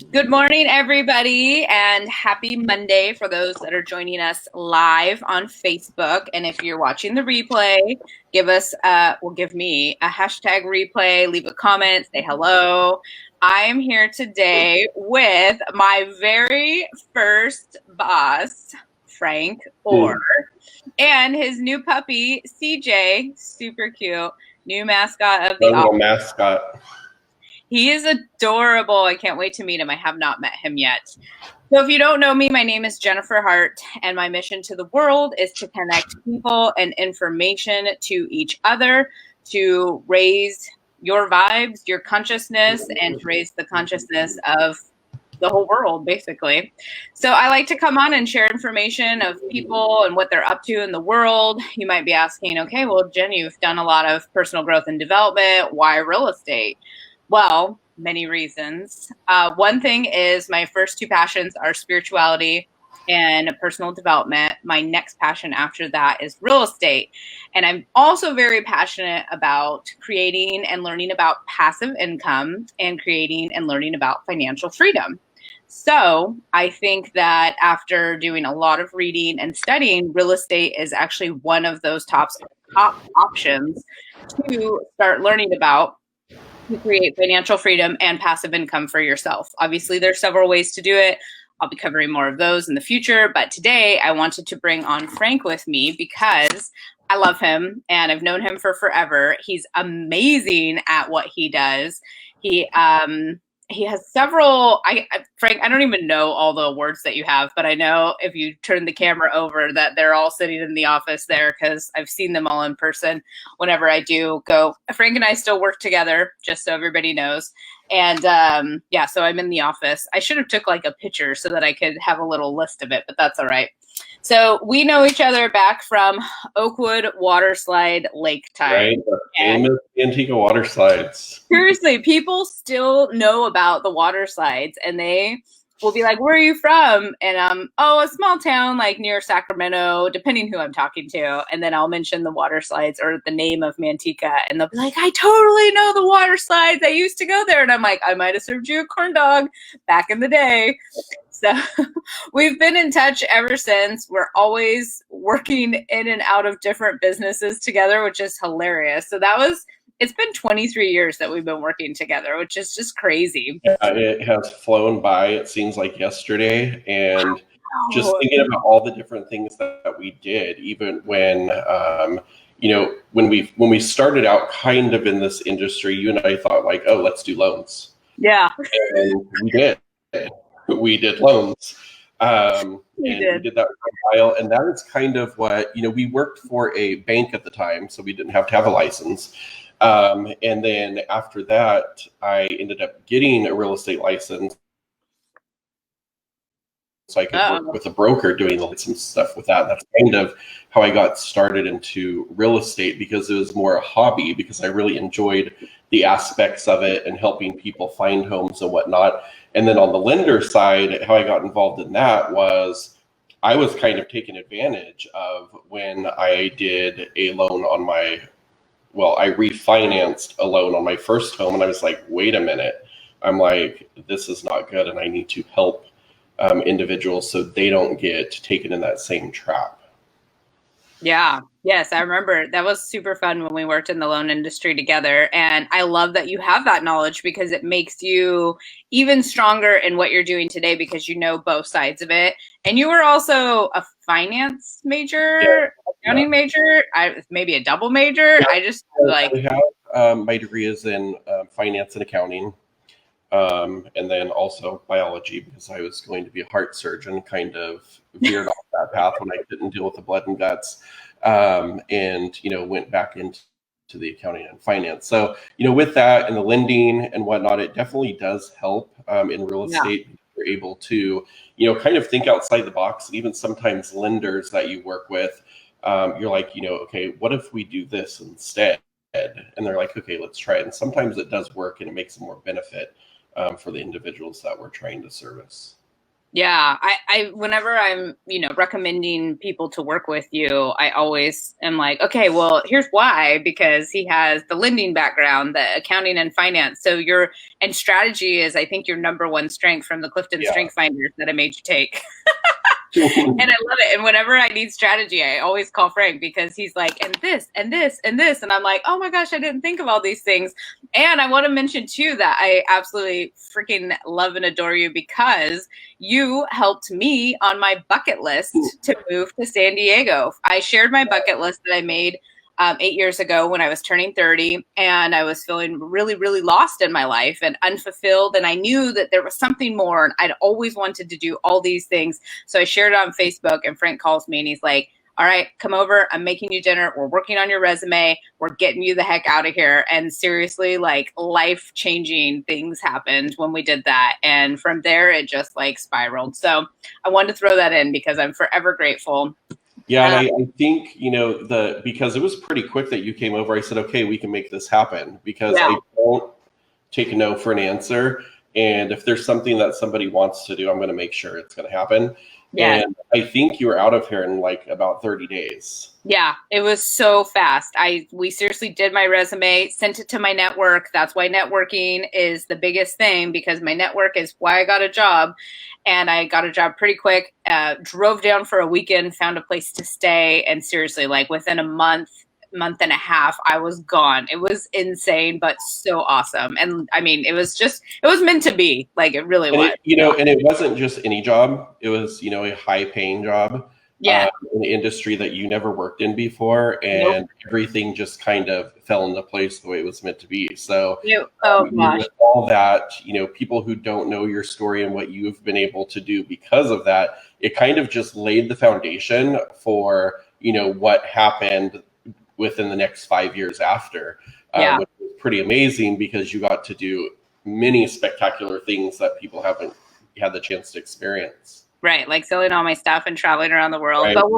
Good morning, everybody, and happy Monday for those that are joining us live on Facebook. And if you're watching the replay, give me a hashtag replay, leave a comment, say hello. I am here today with my very first boss, Frank Orr, and his new puppy, CJ, super cute, new mascot of the Our little office. mascot. He is adorable. I can't wait to meet him. I have not met him yet. So if you don't know me, my name is Jennifer Hart, and my mission to the world is to connect people and information to each other to raise your vibes, your consciousness, and to raise the consciousness of the whole world, basically. So I like to come on and share information of people and what they're up to in the world. You might be asking, okay, well, Jen, you've done a lot of personal growth and development. Why real estate? Well, many reasons. One thing is my first two passions are spirituality and personal development. My next passion after that is real estate. And I'm also very passionate about creating and learning about passive income and creating and learning about financial freedom. So I think that after doing a lot of reading and studying, real estate is actually one of those top options to start learning about to create financial freedom and passive income for yourself. Obviously, there's several ways to do it. I'll be covering more of those in the future. But today I wanted to bring on Frank with me because I love him and I've known him for forever. He's amazing at what he does. He has several. Frank, I don't even know all the awards that you have, but I know if you turn the camera over that they're all sitting in the office there because I've seen them all in person whenever I do go. Frank and I still work together, just so everybody knows. And yeah, so I'm in the office. I should have took like a picture so that I could have a little list of it, but that's all right. So we know each other back from Oakwood Waterslide Lake time. Right, the famous Antigua water slides. Seriously, people still know about the water slides, and they will be like, "Where are you from?" And oh, a small town like near Sacramento, depending who I'm talking to. And then I'll mention the water slides or the name of Manteca, and they'll be like, "I totally know the water slides. I used to go there." And I'm like, "I might have served you a corn dog back in the day." So we've been in touch ever since. We're always working in and out of different businesses together, which is hilarious. So it's been 23 years that we've been working together, which is just crazy. Yeah, it has flown by. It seems like yesterday. And just thinking about all the different things that we did, even when, when we started out kind of in this industry, you and I thought like, oh, let's do loans. Yeah. And we did. We did loans. We did that for a while. And that is kind of what, we worked for a bank at the time, so we didn't have to have a license. And then after that, I ended up getting a real estate license so I could work with a broker doing some stuff with that. That's kind of how I got started into real estate, because it was more a hobby, because I really enjoyed the aspects of it and helping people find homes and whatnot. And then on the lender side, how I got involved in that was I was kind of taking advantage of when I did a loan on I refinanced a loan on my first home, and I was like, wait a minute. I'm like, this is not good, and I need to help individuals so they don't get taken in that same trap. Yeah. Yes, I remember that was super fun when we worked in the loan industry together. And I love that you have that knowledge because it makes you even stronger in what you're doing today because you know both sides of it. And you were also a finance major, accounting major, maybe a double major. Yeah. My degree is in finance and accounting. And then also biology, because I was going to be a heart surgeon, kind of veered off that path when I couldn't deal with the blood and guts, and went back into the accounting and finance. So with that and the lending and whatnot, it definitely does help in real estate. Yeah. You're able to kind of think outside the box, and even sometimes lenders that you work with, you're like, okay, what if we do this instead? And they're like, okay, let's try it. And sometimes it does work, and it makes more benefit for the individuals that we're trying to service. Yeah, whenever I'm, recommending people to work with you, I always am like, okay, well, here's why, because he has the lending background, the accounting and finance. So and strategy is, I think, your number one strength from the Clifton Yeah. Strength Finders that I made you take. And I love it. And whenever I need strategy, I always call Frank because he's like, and this, and this, and this. And I'm like, oh my gosh, I didn't think of all these things. And I want to mention too that I absolutely freaking love and adore you because you helped me on my bucket list to move to San Diego. I shared my bucket list that I made 8 years ago when I was turning 30, and I was feeling really, really lost in my life and unfulfilled. And I knew that there was something more, and I'd always wanted to do all these things. So I shared it on Facebook, and Frank calls me and he's like, all right, come over. I'm making you dinner. We're working on your resume. We're getting you the heck out of here. And seriously, like life-changing things happened when we did that. And from there, it just like spiraled. So I wanted to throw that in because I'm forever grateful. Yeah, and I think, because it was pretty quick that you came over, I said, okay, we can make this happen, because Yeah. I don't take no for an answer. And if there's something that somebody wants to do, I'm going to make sure it's going to happen. Yeah. And I think you were out of here in like about 30 days. Yeah, it was so fast. We seriously did my resume, sent it to my network. That's why networking is the biggest thing, because my network is why I got a job. And I got a job pretty quick. Drove down for a weekend, found a place to stay, and seriously, like within a month and a half, I was gone. It was insane, but so awesome. And I mean, it was meant to be. Like it really was. And it wasn't just any job. It was, a high paying job. Yeah. In the industry that you never worked in before, and everything just kind of fell into place the way it was meant to be. So, with all that, people who don't know your story and what you've been able to do because of that, it kind of just laid the foundation for, what happened within the next 5 years after, which was pretty amazing, because you got to do many spectacular things that people haven't had the chance to experience. Right, like selling all my stuff and traveling around the world. Right. But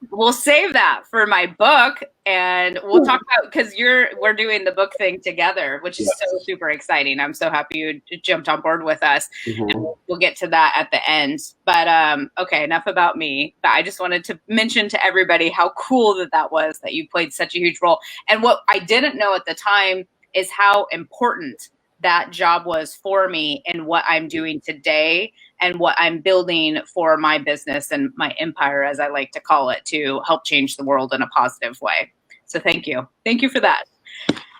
we'll save that for my book, and we'll talk about, because we're doing the book thing together, which is so super exciting. I'm so happy you jumped on board with us. Mm-hmm. And we'll get to that at the end. But okay, enough about me. But I just wanted to mention to everybody how cool that was, that you played such a huge role. And what I didn't know at the time is how important that job was for me and what I'm doing today and what I'm building for my business and my empire, as I like to call it, to help change the world in a positive way. So thank you. Thank you for that.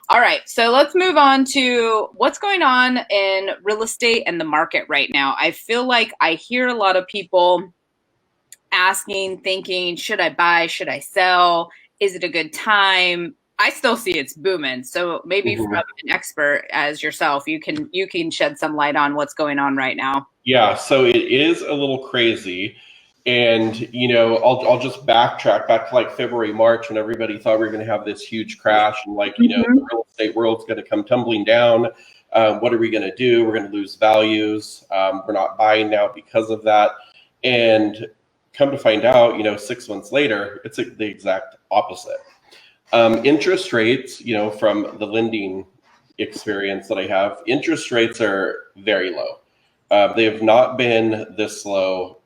All right, so let's move on to what's going on in real estate and the market right now. I feel like I hear a lot of people asking, thinking, should I buy? Should I sell? Is it a good time? I still see it's booming. So maybe from an expert as yourself, you can shed some light on what's going on right now. Yeah, so it is a little crazy. And, I'll just backtrack back to like February, March, when everybody thought we were going to have this huge crash, and like, the real estate world's going to come tumbling down. What are we going to do? We're going to lose values. We're not buying now because of that. And come to find out, 6 months later, it's the exact opposite. Interest rates, from the lending experience that I have, interest rates are very low. They have not been this low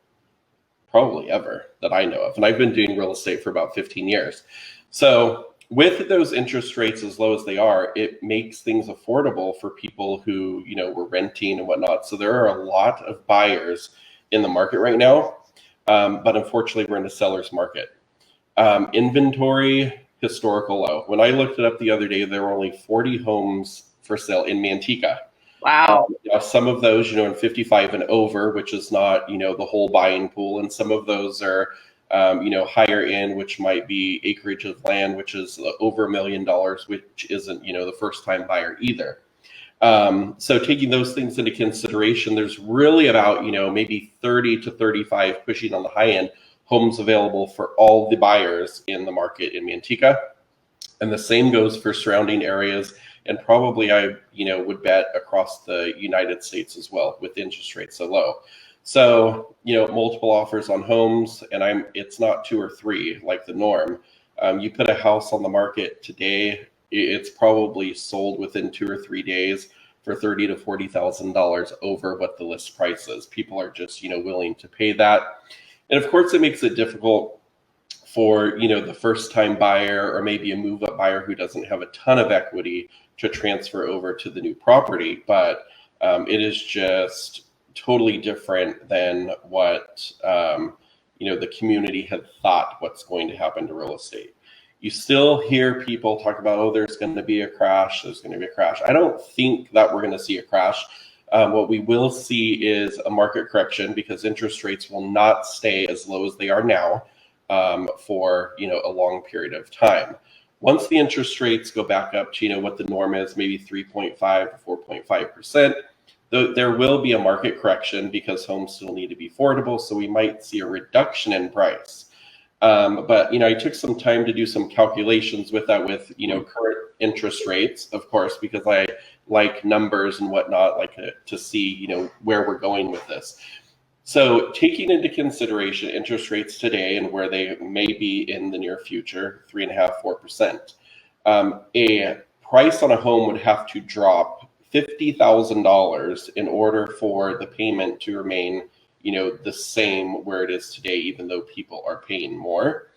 probably ever that I know of. And I've been doing real estate for about 15 years. So with those interest rates as low as they are, it makes things affordable for people who, were renting and whatnot. So there are a lot of buyers in the market right now. But unfortunately, we're in a seller's market. Inventory, historical low. When I looked it up the other day, there were only 40 homes for sale in Manteca. Wow. Some of those, in 55 and over, which is not, the whole buying pool. And some of those are, higher end, which might be acreage of land, which is over $1 million, which isn't, the first time buyer either. So taking those things into consideration, there's really about, maybe 30 to 35, pushing on the high end, homes available for all the buyers in the market in Manteca. And the same goes for surrounding areas, and probably I would bet across the United States as well, with interest rates so low. So, multiple offers on homes, and it's not 2 or 3 like the norm. You put a house on the market today, it's probably sold within 2 or 3 days. for $30,000 to $40,000 over what the list price is. People are just, willing to pay that. And of course, it makes it difficult for, the first time buyer or maybe a move up buyer who doesn't have a ton of equity to transfer over to the new property. But it is just totally different than what, the community had thought what's going to happen to real estate. You still hear people talk about, oh, there's going to be a crash. There's going to be a crash. I don't think that we're going to see a crash. What we will see is a market correction because interest rates will not stay as low as they are now for, a long period of time. Once the interest rates go back up to, what the norm is, maybe 3.5 to 4.5%, there will be a market correction because homes still need to be affordable. So we might see a reduction in price. But, I took some time to do some calculations with that with, current interest rates, of course, because I like numbers and whatnot, like to see, where we're going with this. So taking into consideration interest rates today and where they may be in the near future, 3.5%, 4%, a price on a home would have to drop $50,000 in order for the payment to remain the same where it is today, even though people are paying more.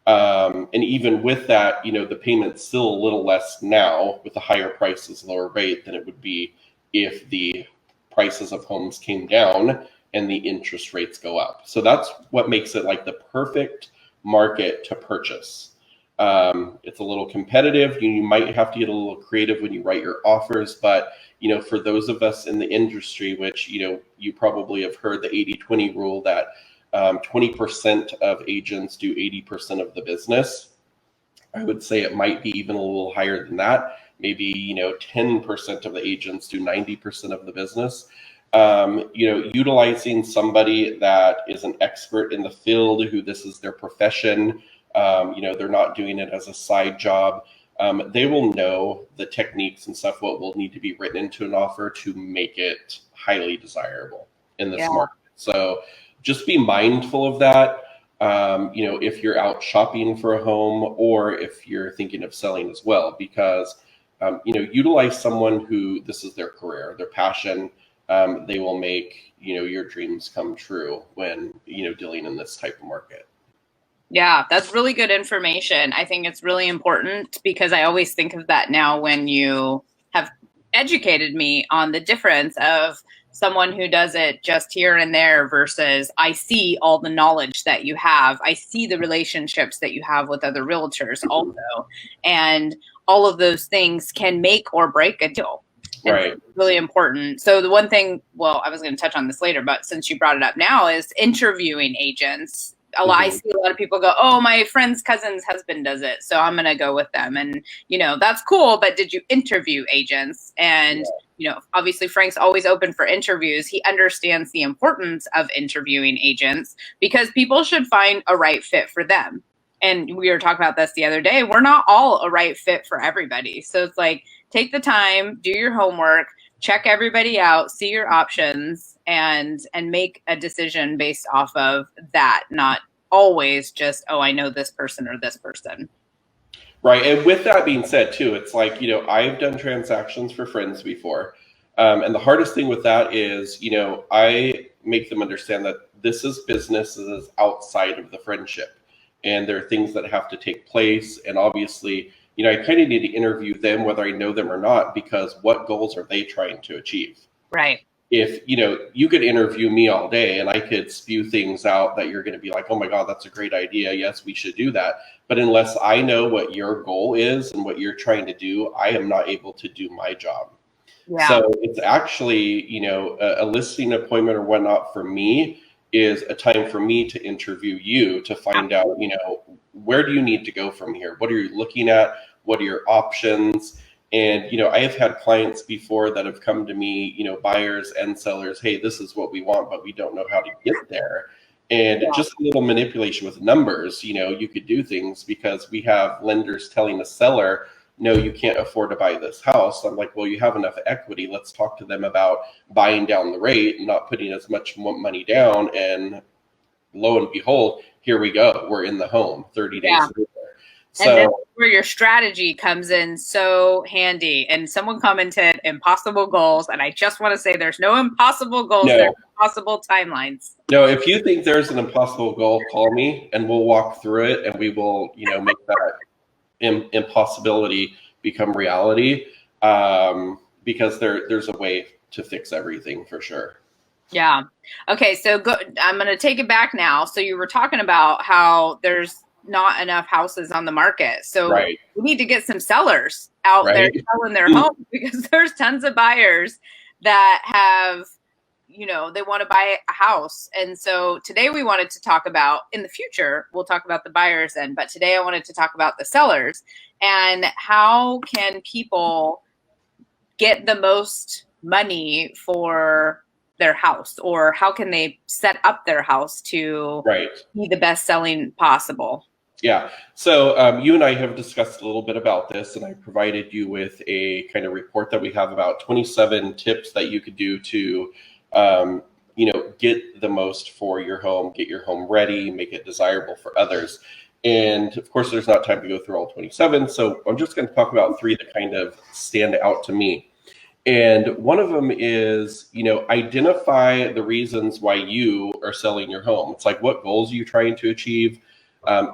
And even with that, the payment's still a little less now with the higher prices, lower rate than it would be if the prices of homes came down and the interest rates go up. So that's what makes it like the perfect market to purchase. It's a little competitive. You might have to get a little creative when you write your offers, but for those of us in the industry, which, you probably have heard the 80-20 rule that 20% of agents do 80% of the business. I would say it might be even a little higher than that. Maybe, 10% of the agents do 90% of the business. Utilizing somebody that is an expert in the field, who this is their profession, they're not doing it as a side job. They will know the techniques and stuff, what will need to be written into an offer to make it highly desirable in this market. So just be mindful of that. If you're out shopping for a home or if you're thinking of selling as well, because, utilize someone who this is their career, their passion. They will make, your dreams come true when, dealing in this type of market. Yeah, that's really good information. I think it's really important because I always think of that now when you have educated me on the difference of someone who does it just here and there versus I see all the knowledge that you have. I see the relationships that you have with other realtors also. And all of those things can make or break a deal. Right. It's really important. So the one thing, well, I was going to touch on this later, but since you brought it up now, is interviewing agents. I see a lot of people go, oh, my friend's cousin's husband does it, so I'm going to go with them. And, that's cool, but did you interview agents? And, obviously Frank's always open for interviews. He understands the importance of interviewing agents because people should find a right fit for them. And we were talking about this the other day. We're not all a right fit for everybody. So it's like, take the time, do your homework, check everybody out, see your options, and make a decision based off of that, not always just, oh, I know this person or this person. Right. And with that being said, too, it's like, I've done transactions for friends before. And the hardest thing with that is, I make them understand that this is business, this is outside of the friendship. And there are things that have to take place. And obviously, I kind of need to interview them, whether I know them or not, because what goals are they trying to achieve? Right. If, you could interview me all day and I could spew things out that you're going to be like, oh my God, that's a great idea. Yes, we should do that. But unless I know what your goal is and what you're trying to do, I am not able to do my job. Yeah. So it's actually, a listing appointment or whatnot for me is a time for me to interview you to find out, where do you need to go from here? What are you looking at? What are your options? And, I have had clients before that have come to me, buyers and sellers, hey, this is what we want, but we don't know how to get there. And just a little manipulation with numbers, you could do things because we have lenders telling the seller, no, you can't afford to buy this house. I'm like, well, you have enough equity. Let's talk to them about buying down the rate and not putting as much money down. And lo and behold, here we go. We're in the home 30 days later. And this So is where your strategy comes in so handy. And someone commented impossible goals. And I just want to say there's no impossible goals, there's impossible timelines. No, if you think there's an impossible goal, call me and we'll walk through it and we will, make that impossibility become reality. Because there's a way to fix everything for sure. Yeah. Okay. So I'm going to take it back now. So you were talking about how there's not enough houses on the market. So Right. we need to get some sellers out there selling their homes, because there's tons of buyers that have, they want to buy a house. And so today we wanted to talk about, in the future, we'll talk about the buyers then, but today I wanted to talk about the sellers and how can people get the most money for their house, or how can they set up their house to be the best selling possible? Yeah. So you and I have discussed a little bit about this, and I provided you with a kind of report that we have about 27 tips that you could do to, get the most for your home, get your home ready, make it desirable for others. And of course, there's not time to go through all 27. So I'm just going to talk about 3 that kind of stand out to me. And one of them is, identify the reasons why you are selling your home. It's like, what goals are you trying to achieve?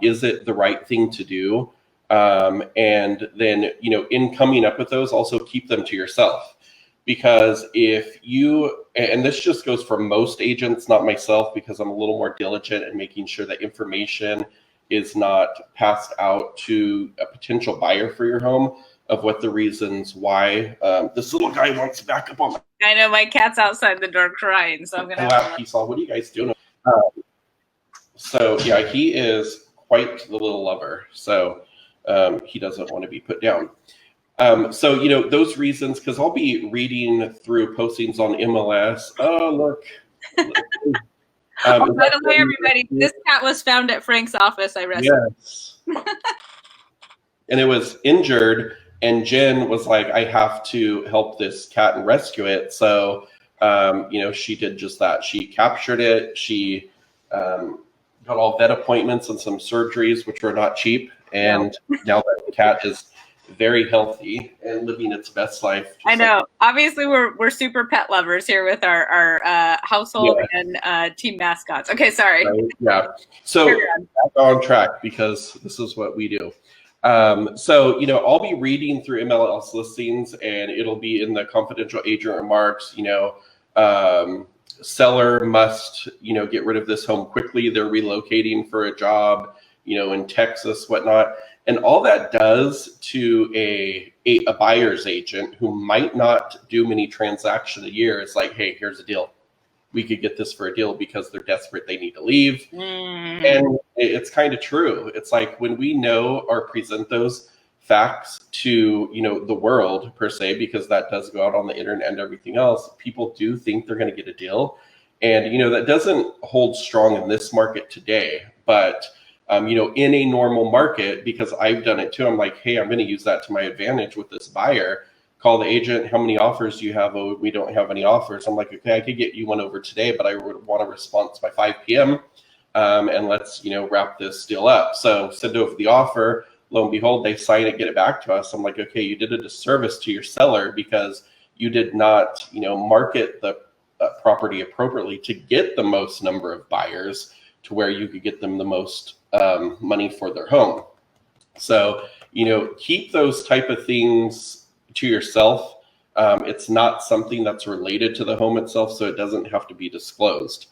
Is it the right thing to do? And then, in coming up with those, also keep them to yourself. Because if you, and this just goes for most agents, not myself, because I'm a little more diligent in making sure that information is not passed out to a potential buyer for your home of what the reasons why this little guy wants to back up on my. I know my cat's outside the door crying, so I'm gonna have to. What are you guys doing? So yeah, he is quite the little lover. So he doesn't want to be put down. So those reasons, because I'll be reading through postings on MLS. Oh look. By the way, everybody, this cat was found at Frank's office. I rescued. Yes. And it was injured. And Jen was like, I have to help this cat and rescue it. So, she did just that. She captured it. She got all vet appointments and some surgeries, which were not cheap. And now that the cat is very healthy and living its best life. I know. Obviously, we're super pet lovers here with our household and team mascots. Okay, sorry. Right? Yeah. So back on track, because this is what we do. So, I'll be reading through MLS listings, and it'll be in the confidential agent remarks, seller must, get rid of this home quickly. They're relocating for a job, in Texas, whatnot. And all that does to a buyer's agent who might not do many transactions a year is like, hey, here's a deal. We could get this for a deal because they're desperate. They need to leave. And it's kind of true. It's like when we know or present those facts to, the world per se, because that does go out on the internet and everything else, people do think they're going to get a deal. And, that doesn't hold strong in this market today. But, in a normal market, because I've done it too, I'm like, hey, I'm going to use that to my advantage with this buyer. Call the agent. How many offers do you have? Oh, we don't have any offers. I'm like, okay, I could get you one over today, but I would want a response by 5 p.m. And let's, wrap this deal up. So send over the offer. Lo and behold, they sign it, get it back to us. I'm like, okay, you did a disservice to your seller because you did not, market the property appropriately to get the most number of buyers to where you could get them the most money for their home. So, keep those type of things to yourself. It's not something that's related to the home itself, so it doesn't have to be disclosed.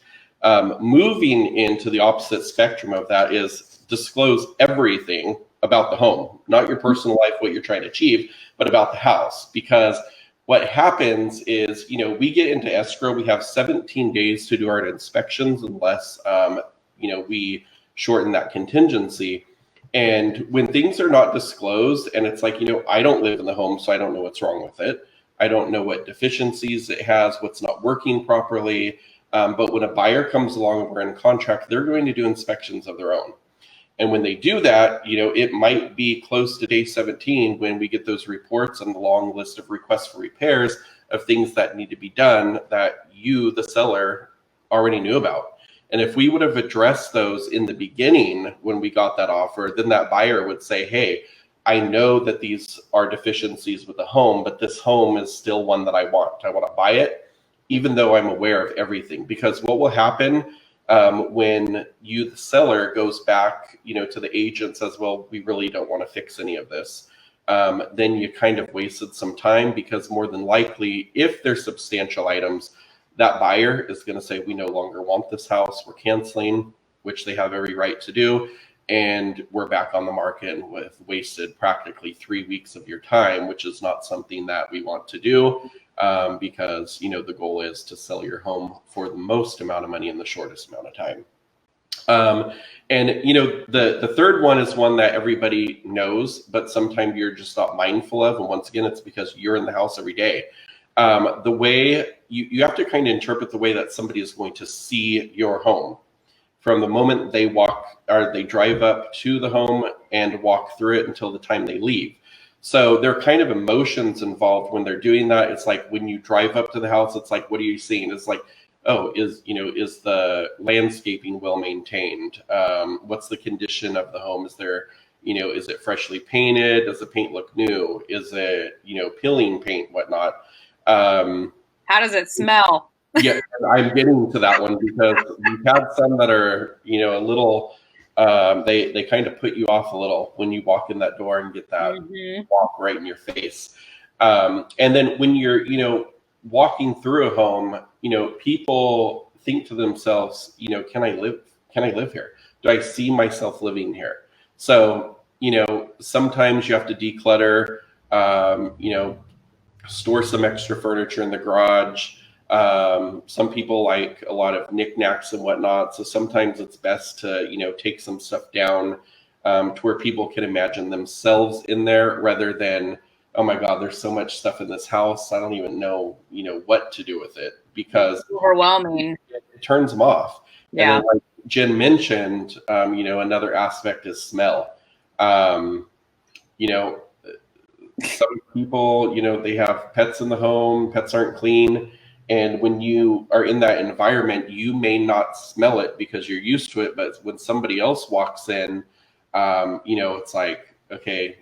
Moving into the opposite spectrum of that is disclose everything about the home, not your personal life, what you're trying to achieve, but about the house. Because what happens is, we get into escrow, we have 17 days to do our inspections unless, we shorten that contingency. And when things are not disclosed and it's like, I don't live in the home, so I don't know what's wrong with it. I don't know what deficiencies it has, what's not working properly. But when a buyer comes along and we're in contract, they're going to do inspections of their own. And when they do that, it might be close to day 17 when we get those reports and the long list of requests for repairs of things that need to be done that you, the seller, already knew about. And if we would have addressed those in the beginning when we got that offer, then that buyer would say, hey, I know that these are deficiencies with the home, but this home is still one that I want. I want to buy it, even though I'm aware of everything. Because what will happen when you, the seller, goes back, to the agent, says, well, we really don't want to fix any of this. Then you kind of wasted some time, because more than likely, if there's substantial items, that buyer is going to say, we no longer want this house, we're canceling, which they have every right to do. And we're back on the market with wasted practically 3 weeks of your time, which is not something that we want to do, because, the goal is to sell your home for the most amount of money in the shortest amount of time. And the third one is one that everybody knows, but sometimes you're just not mindful of. And once again, it's because you're in the house every day. The way you have to kind of interpret the way that somebody is going to see your home from the moment they they drive up to the home and walk through it until the time they leave. So there are kind of emotions involved when they're doing that. It's like when you drive up to the house, it's like, what are you seeing? It's like, oh, is the landscaping well maintained? What's the condition of the home? Is there, is it freshly painted? Does the paint look new? Is it, peeling paint, whatnot? How does it smell? Yeah, I'm getting to that one, because we've had some that are, a little, they kind of put you off a little when you walk in that door and get that walk right in your face. And then when you're, walking through a home, people think to themselves, can I live here? Do I see myself living here? So, sometimes you have to declutter, store some extra furniture in the garage. Some people like a lot of knickknacks and whatnot. So sometimes it's best to, take some stuff down to where people can imagine themselves in there, rather than, oh my God, there's so much stuff in this house, I don't even know, what to do with it, because it's overwhelming. It turns them off. Yeah. And then, like Jen mentioned, another aspect is smell. Some people, they have pets in the home, pets aren't clean. And when you are in that environment, you may not smell it because you're used to it. But when somebody else walks in, it's like, okay,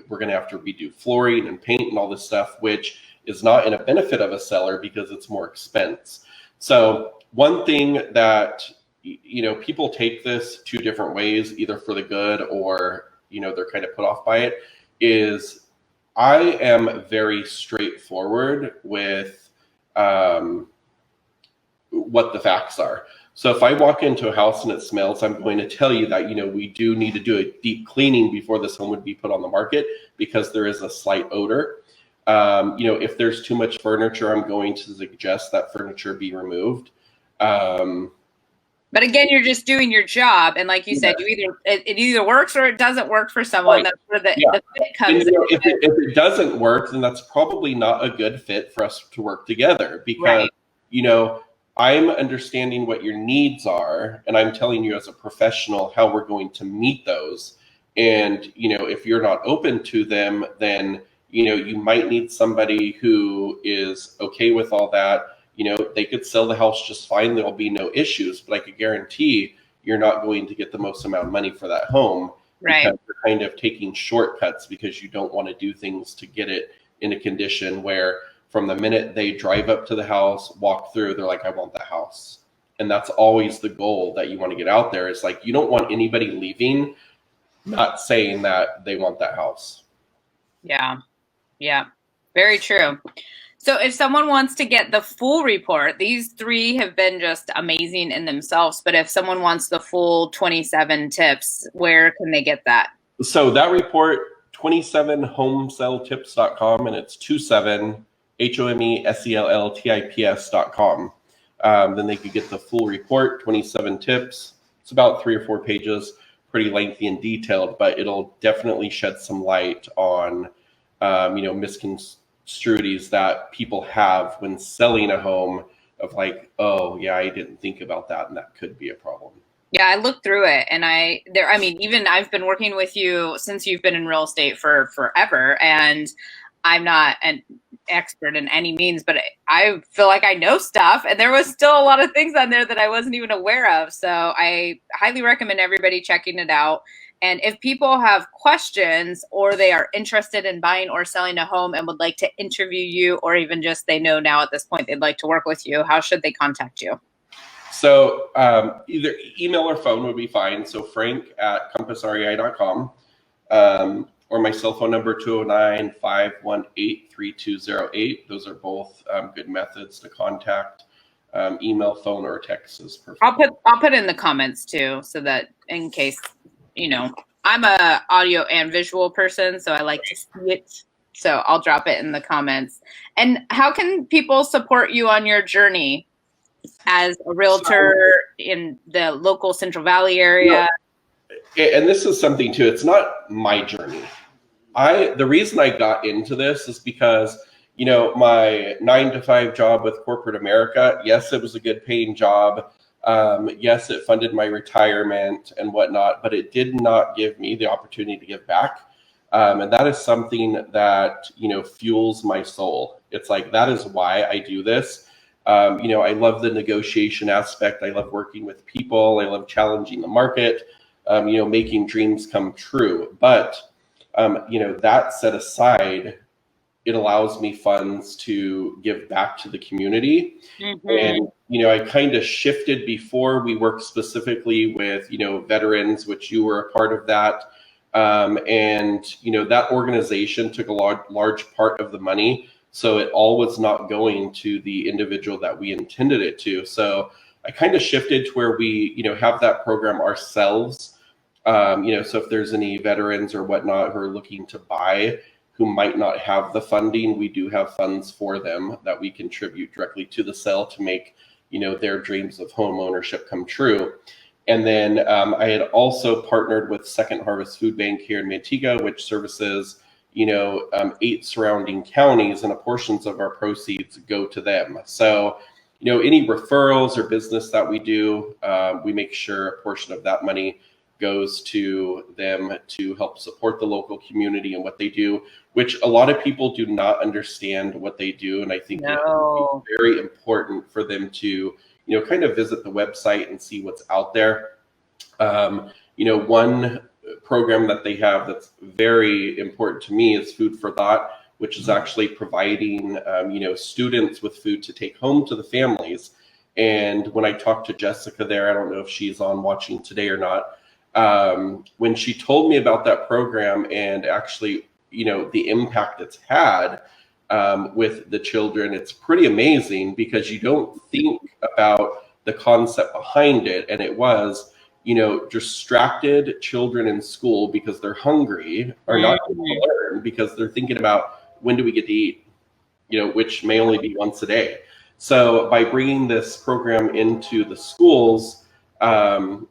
we're going to have to redo flooring and paint and all this stuff, which is not in a benefit of a seller because it's more expense. So one thing that, people take this two different ways, either for the good or, they're kind of put off by it, is I am very straightforward with what the facts are. So if I walk into a house and it smells, I'm going to tell you that, we do need to do a deep cleaning before this home would be put on the market, because there is a slight odor. If there's too much furniture, I'm going to suggest that furniture be removed. But again, you're just doing your job, and like you said, it either works or it doesn't work for someone. Right. That's where the fit comes in. If it doesn't work, then that's probably not a good fit for us to work together, because right. I'm understanding what your needs are, and I'm telling you as a professional how we're going to meet those. And if you're not open to them, then you might need somebody who is okay with all that. They could sell the house just fine. There'll be no issues, but I could guarantee you're not going to get the most amount of money for that home. Right. Because you're kind of taking shortcuts because you don't want to do things to get it in a condition where from the minute they drive up to the house, walk through, they're like, I want that house. And that's always the goal that you want to get out there. Is like, you don't want anybody leaving not saying that they want that house. Yeah. Yeah. Very true. So if someone wants to get the full report, these 3 have been just amazing in themselves. But if someone wants the full 27 tips, where can they get that? So that report, 27homeselltips.com, and it's 27 HOMESELLTIPS.com. Then they could get the full report, 27 tips. It's about 3 or 4 pages, pretty lengthy and detailed, but it'll definitely shed some light on, misconstruities that people have when selling a home, of like, oh yeah, I didn't think about that, and that could be a problem. Yeah, I looked through it, and even I've been working with you since you've been in real estate for forever, and I'm not expert in any means, but I feel like I know stuff, and there was still a lot of things on there that I wasn't even aware of. So I highly recommend everybody checking it out. And if people have questions or they are interested in buying or selling a home and would like to interview you, or even just they know now at this point they'd like to work with you, how should they contact you? So either email or phone would be fine. So frank@compassrei.com, or my cell phone number, 209-518-3208. Those are both good methods to contact. Email, phone, or text is perfect. I'll put in the comments too, so that in case, I'm a audio and visual person, so I like to see it. So I'll drop it in the comments. And how can people support you on your journey as a realtor in the local Central Valley area? And this is something too, it's not my journey. The reason I got into this is because, my 9-to-5 job with corporate America, yes, it was a good paying job. Yes, it funded my retirement and whatnot, but it did not give me the opportunity to give back. And that is something that, fuels my soul. It's like, that is why I do this. I love the negotiation aspect. I love working with people. I love challenging the market, making dreams come true. But, that set aside, it allows me funds to give back to the community. Mm-hmm. And, I kind of shifted before. We worked specifically with, veterans, which you were a part of that. And, that organization took a large part of the money. So it all was not going to the individual that we intended it to. So I kind of shifted to where we, have that program ourselves. So if there's any veterans or whatnot who are looking to buy, who might not have the funding, we do have funds for them that we contribute directly to the sale to make, their dreams of home ownership come true. And then I had also partnered with Second Harvest Food Bank here in Manteca, which services 8 surrounding counties, and a portions of our proceeds go to them. So, any referrals or business that we do, we make sure a portion of that money goes to them to help support the local community and what they do, which a lot of people do not understand what they do. And I think it's very important for them to, kind of visit the website and see what's out there. One program that they have that's very important to me is Food for Thought, which is actually providing, students with food to take home to the families. And when I talked to Jessica there, I don't know if she's on watching today or not, when she told me about that program and actually, the impact it's had with the children, it's pretty amazing, because you don't think about the concept behind it. And it was, distracted children in school because they're hungry are not going to learn, because they're thinking about, when do we get to eat, which may only be once a day. So by bringing this program into the schools, and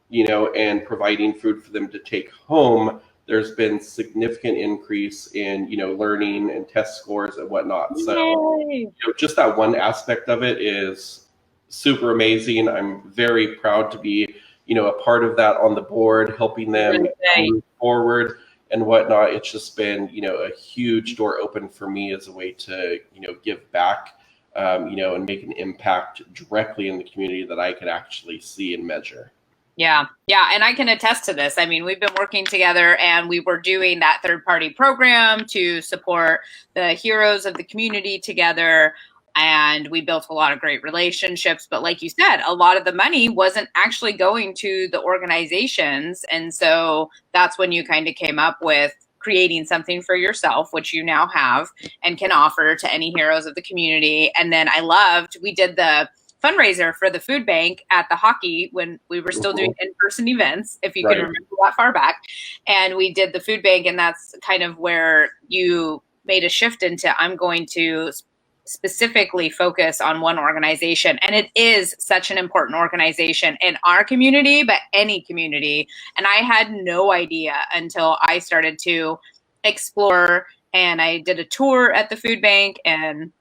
providing food for them to take home, there's been significant increase in, learning and test scores and whatnot. So, just that one aspect of it is super amazing. I'm very proud to be, a part of that on the board, helping them move forward and whatnot. It's just been, a huge door open for me as a way to, give back, and make an impact directly in the community that I could actually see and measure. Yeah. And I can attest to this. I mean, we've been working together, and we were doing that third-party program to support the heroes of the community together. And we built a lot of great relationships. But like you said, a lot of the money wasn't actually going to the organizations. And so that's when you kind of came up with creating something for yourself, which you now have and can offer to any heroes of the community. And then we did the fundraiser for the food bank at the hockey when we were still doing in-person events, if you can remember that far back. And we did the food bank, and that's kind of where you made a shift into, I'm going to specifically focus on one organization. And it is such an important organization in our community, but any community. And I had no idea until I started to explore, and I did a tour at the food bank, and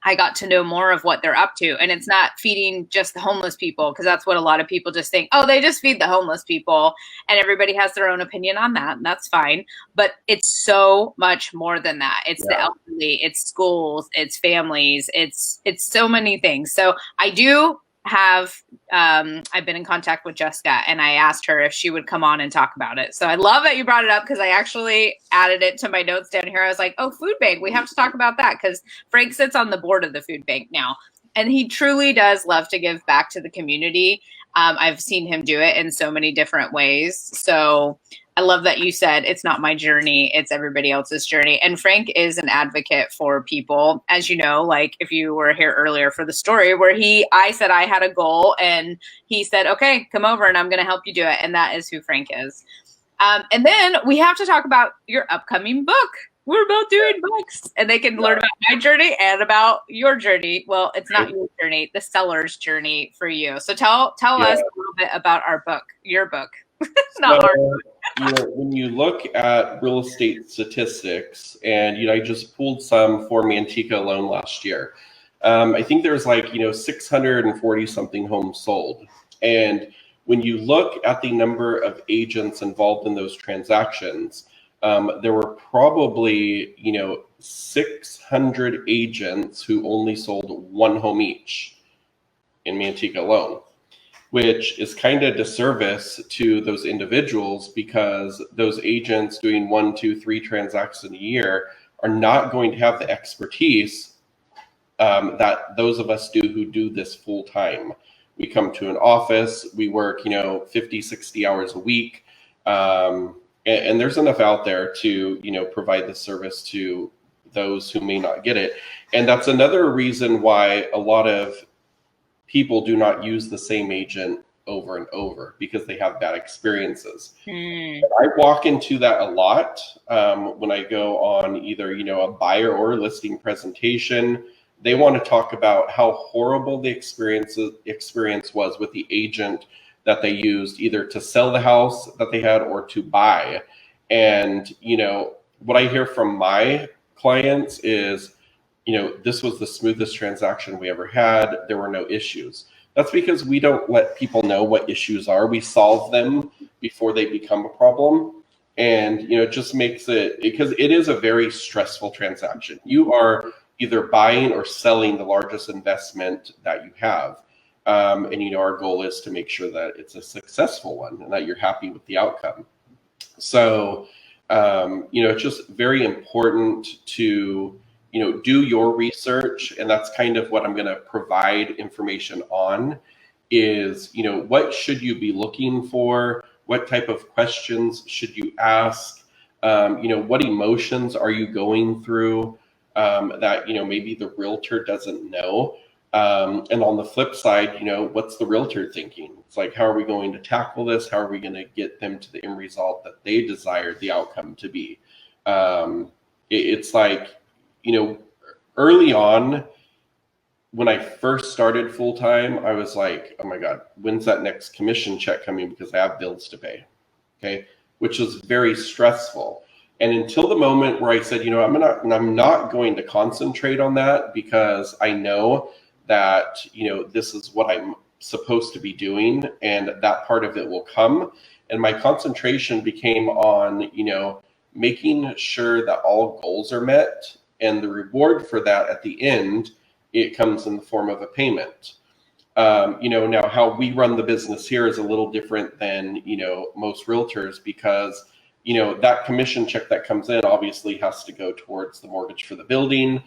I got to know more of what they're up to. And it's not feeding just the homeless people, because that's what a lot of people just think, oh, they just feed the homeless people. And everybody has their own opinion on that. And that's fine. But it's so much more than that. It's the elderly, it's schools, it's families, it's so many things. So I do have I've been in contact with Jessica, and I asked her if she would come on and talk about it. So I love that you brought it up, because I actually added it to my notes down here. I was like, oh, food bank, we have to talk about that, because Frank sits on the board of the food bank now, and he truly does love to give back to the community. I've seen him do it in so many different ways. So I love that you said it's not my journey, it's everybody else's journey. And Frank is an advocate for people, as you know, like if you were here earlier for the story where I said I had a goal, and he said, okay, come over and I'm going to help you do it. And that is who Frank is. And then we have to talk about your upcoming book. We're both doing books, and they can learn about my journey and about your journey. Well, it's not your journey, the seller's journey for you. So tell us a little bit about your book. Not our book. When you look at real estate statistics, and I just pulled some for Manteca alone last year. I think there's 640 something homes sold, and when you look at the number of agents involved in those transactions, there were probably 600 agents who only sold one home each in Manteca alone, which is kind of disservice to those individuals, because those agents doing 1, 2, 3 transactions a year are not going to have the expertise that those of us do who do this full time. We come to an office, we work 50, 60 hours a week, and there's enough out there to provide the service to those who may not get it. And that's another reason why a lot of people do not use the same agent over and over, because they have bad experiences. I walk into that a lot when I go on either a buyer or listing presentation. They want to talk about how horrible the experience was with the agent that they used either to sell the house that they had or to buy. And what I hear from my clients is, this was the smoothest transaction we ever had. There were no issues. That's because we don't let people know what issues are. We solve them before they become a problem. And, it just makes it, because it is a very stressful transaction. You are either buying or selling the largest investment that you have. And, our goal is to make sure that it's a successful one and that you're happy with the outcome. So, it's just very important to, do your research. And that's kind of what I'm going to provide information on is, what should you be looking for? What type of questions should you ask? What emotions are you going through that, maybe the realtor doesn't know? And on the flip side, what's the realtor thinking? It's like, how are we going to tackle this? How are we going to get them to the end result that they desire the outcome to be? It's like, early on, when I first started full time, I was like, oh my God, when's that next commission check coming? Because I have bills to pay. Okay. Which was very stressful. And until the moment where I said, I'm not going to concentrate on that, because I know that, this is what I'm supposed to be doing, and that part of it will come. And my concentration became on, making sure that all goals are met, and the reward for that at the end, it comes in the form of a payment. Now how we run the business here is a little different than, most realtors, because, that commission check that comes in obviously has to go towards the mortgage for the building,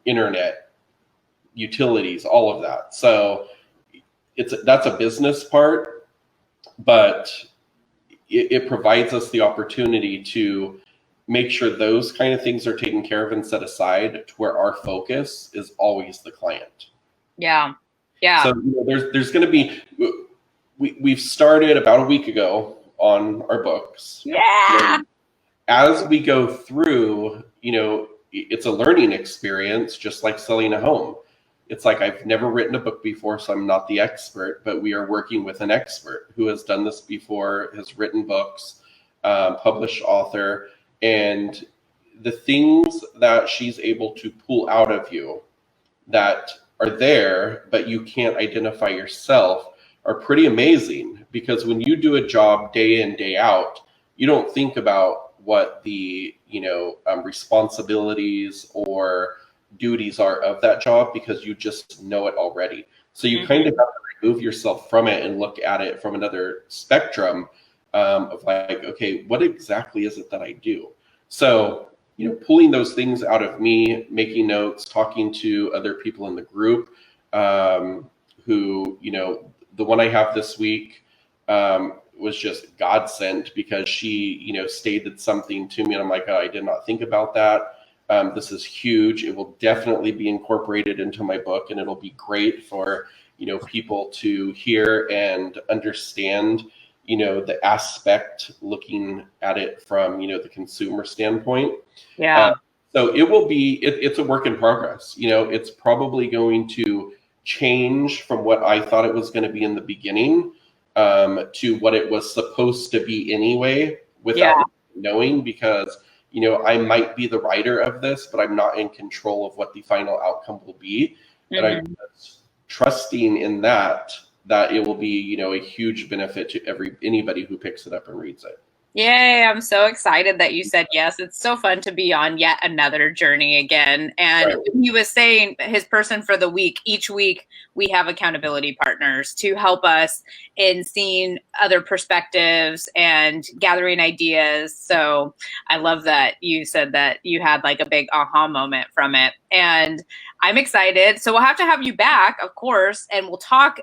internet, utilities, all of that. So that's a business part, but it provides us the opportunity to make sure those kind of things are taken care of and set aside to where our focus is always the client. Yeah. So there's going to be, we've started about a week ago on our books. Yeah. As we go through, it's a learning experience, just like selling a home. It's like, I've never written a book before, so I'm not the expert, but we are working with an expert who has done this before, has written books, published author. And the things that she's able to pull out of you that are there, but you can't identify yourself, are pretty amazing. Because when you do a job day in, day out, you don't think about what the responsibilities or duties are of that job, because you just know it already. So you kind of have to remove yourself from it and look at it from another spectrum of like, okay, what exactly is it that I do? So, pulling those things out of me, making notes, talking to other people in the group, who, the one I have this week was just God sent, because she, stated something to me, and I'm like, oh, I did not think about that. This is huge. It will definitely be incorporated into my book, and it'll be great for, people to hear and understand, the aspect, looking at it from, the consumer standpoint. Yeah. So it will be, it's a work in progress. It's probably going to change from what I thought it was going to be in the beginning to what it was supposed to be anyway, without knowing, because, I might be the writer of this, but I'm not in control of what the final outcome will be. And I'm just trusting in that it will be, a huge benefit to anybody who picks it up and reads it. Yay, I'm so excited that you said yes. It's so fun to be on yet another journey again. And he was saying his person for the week, each week we have accountability partners to help us in seeing other perspectives and gathering ideas. So I love that you said that you had like a big aha moment from it. And I'm excited. So we'll have to have you back, of course, and we'll talk,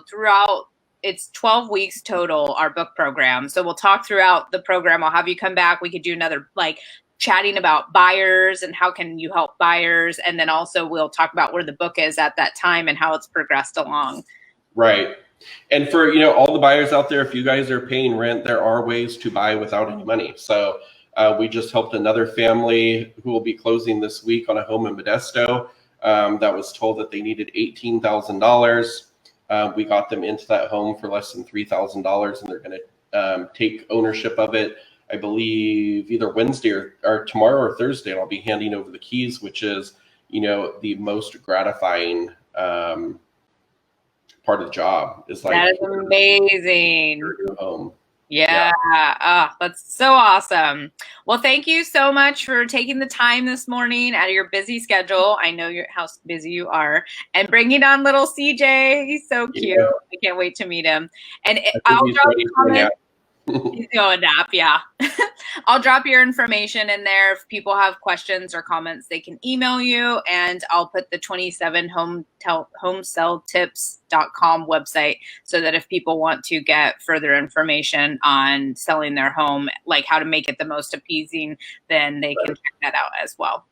throughout. It's 12 weeks total, our book program. So we'll talk throughout the program. I'll have you come back. We could do another chatting about buyers and how can you help buyers. And then also we'll talk about where the book is at that time and how it's progressed along. Right. And for, all the buyers out there, if you guys are paying rent, there are ways to buy without any money. So we just helped another family who will be closing this week on a home in Modesto that was told that they needed $18,000. We got them into that home for less than $3,000, and they're going to take ownership of it, I believe, either Wednesday or tomorrow or Thursday. And I'll be handing over the keys, which is, the most gratifying part of the job. Is like, that is amazing. Home. Yeah. Oh, that's so awesome. Well, thank you so much for taking the time this morning out of your busy schedule. I know how busy you are, and bringing on little CJ. He's so cute. I can't wait to meet him. And I'll drop comments. He's going nap, yeah. I'll drop your information in there. If people have questions or comments, they can email you, and I'll put the 27homeselltips.com website so that if people want to get further information on selling their home, like how to make it the most appeasing, then they can check that out as well.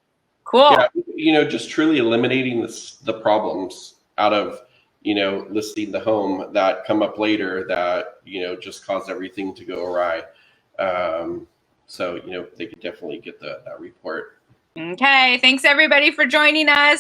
Cool. Yeah, just truly eliminating the problems out of listing the home that come up later that, just cause everything to go awry. So, they could definitely get that report. Okay. Thanks everybody for joining us.